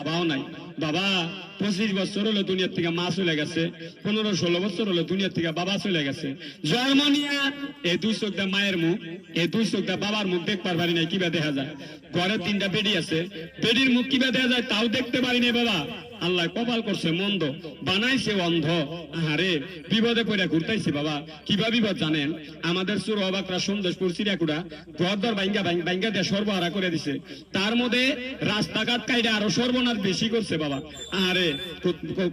বাবাও নাই। বাবা 25 বছর হলো দুনিয়ার থেকে মা চলে গেছে, 15-16 বছর হলো দুনিয়ার থেকে বাবা চলে গেছে। জন্ম নিয়া এই 2 চোখটা মায়ের মুখ, এই 2 চোখটা বাবার মুখ দেখতে পারি নাই, কিবা দেখা যায়। ঘরে 3টা বেডি আছে, বেডির মুখ কিবা দেখা যায় তাও দেখতে পারি নাই। বাবা আল্লাহ কপাল করছে মন্দ, বানাইছে অন্ধ। আরে বিপদে পড়ে ঘুরতাইছে বাবা। কিবা বিপদ জানেন? আমাদের সুর অবাকরা সন্দেশপুর চিড়িয়াকুড়া ঘরদর বাইঙ্গা দিয়ে সর্বহারা করে দিছে। তার মধ্যে রাস্তাঘাট কাইডে আরো সর্বনাশ বেশি করছে বাবা। আরে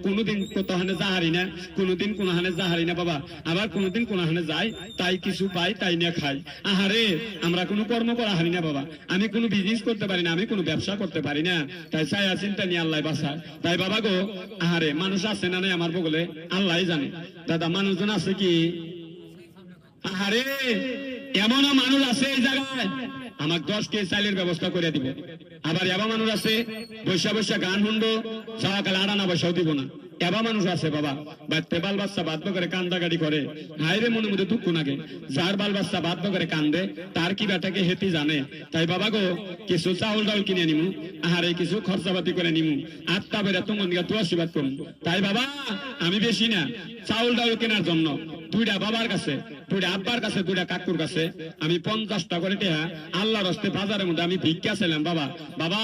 কোনোদিন কোথাহানে যাহারি না, কোনোদিন কোনহানে যাহারি না বাবা। আবার কোনোদিন কোনহানে যাই, তাই কিছু পাই তাই নিয়ে খাই। আহারে আমরা কোনো কর্ম করা হারি না বাবা। আমি কোনো বিজনেস করতে পারি না, আমি কোনো ব্যবসা করতে পারি না। তাই ছায়া চিন্তা নিয়ে আল্লাহ বাঁচায়। তাই বাবা গো, আহারে মানুষ আছে না নাই আমার বগলে আল্লাহ জানে। দাদা মানুষজন আছে কি? আহারে এমনও মানুষ আছে এই জায়গায় আমাকে 10 কেজি চাইলের ব্যবস্থা করে দিব। আবার এবার মানুষ আছে বৈশা বৈশা গান শুনবো, সকালে আড়ানা পয়সাও দিব না। এবার মানুষ আছে বাবা বাড়তে বাল বাচ্চা বাধ্য করে কান্দাকাটি করে, হাইরে মনে মধ্যে দুঃখ নাগে। যার বাল বাচ্চা বাধ্য করে কান্দে তার কি বেটাকে হেতি জানে। তাই বাবা গো, কিছু চাউল ডাউল কিনে নিমু, আহারে কিছু খরচাপাতি করে নিমু, আত্মা বেড়া তোমার নিয়ে তো আশীর্বাদ করুন। তাই বাবা আমি বেশি না, চাউল ডাউল কেনার জন্য 2টা বাবার কাছে, 2টা আব্বার কাছে, 2টা কাকুর কাছে আমি 50 টাকা করে টেহা আল্লাহর হস্তে বাজারের মধ্যে আমি ভিক্ষা ছিলাম বাবা। বাবা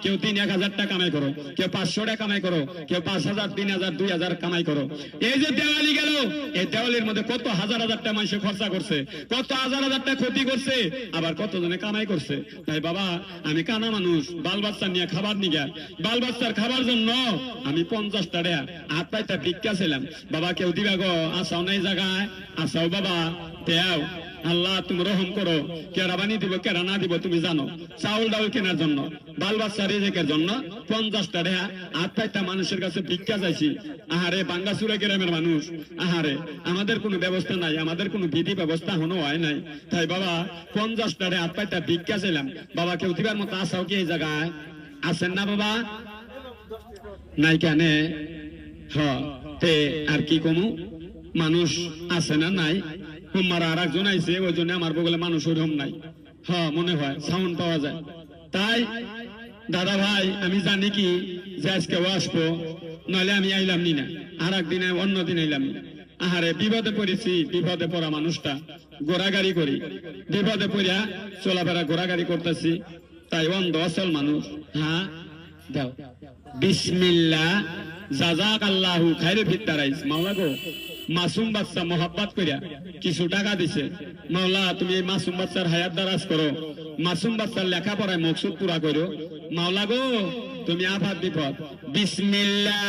কেউ 3-1000 টাকা কামাই করো, কেউ 500 টাকা কামাই করো, কেউ 5000, 3000, 2000 কামাই করো। এই যে দেওয়ালি গেল, এই দেওয়ালির মধ্যে কত হাজার হাজার টাকা মানুষ খরচা করছে, কত হাজার হাজার টাকা ক্ষতি করছে, আবার কতজনে কামাই করছে। তাই বাবা আমি কানা মানুষ, বাল বাচ্চা নিয়ে খাবার নিয়ে, বাল বাচ্চার খাবার জন্য আমি 50 টাকা আটটা ভিক্ষা ছিলাম বাবা। কেউ দিবা গো? আসাও নাই জায়গায়, আসাও বাবা দেও। আল্লাহ তুমি রহম করো। কেরা বানি দিব কেরা না দিব তুমি জানো। চাউল ডাউল কেনার জন্য, বাল বাচ্চা রেজেকের জন্য 50 টাকা আটটা মানুষের কাছে ভিক্ষা চাইছি। আহারে বাঙ্গাসুরা গ্রামের মানুষ, আহারে আমাদের কোনো ব্যবস্থা নাই, আমাদের কোনো বিধি ব্যবস্থা হনো হয় নাই। তাই বাবা 50 টাকা আটটা ভিক্ষা চাইলাম বাবা। কেউ দিবার মতো আসাও কি এই জায়গায় আছেন না বাবা? নাই কেনে? তে আর কি কমু, মানুষ আছে না নাই? তোমার আর একজন আইছে, ওই জন্য আমার বগলে মানুষ ওরকম নাই। মনে হয় সাউন্ড পাওয়া যায়। তাই দাদা ভাই আমি জানি কি যে আজকে আসবো, নইলে আমি আইলাম নি না, আর একদিন অন্যদিন আইলাম। আহারে বিপদে পড়েছি, বিপদে পড়া মানুষটা ঘোরাগাড়ি করি, বিপদে পড়িয়া চলাফেরা ঘোরাগাড়ি করতেছি। তাই অন্ধ অসল মানুষ। দাও বিসমিল্লাহ জাযাকাল্লাহু খাইরে ফিত্তারাইস। মাওলা গো, মাসুম বাচ্চা মোহাব্বত করিয়া কিছু টাকা দিছে। মাওলা তুমি এই মাসুম বাচ্চার হায়াত দারাজ করো, মাসুম বাচ্চার লেখাপড়ায় মকসুদ পুরা করো। মাওলা গো তুমি আফাত বিপদ, বিসমিল্লাহ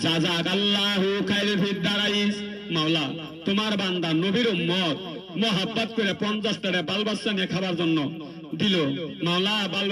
জাযাকাল্লাহু খাইরে ফিত্তারাইস। মাওলা তোমার বান্দা নবীর উম্মত মোহাব্বত করে 50 টাকা বাল বাচ্চা নিয়ে খাবার জন্য দিল। মাওলা বাল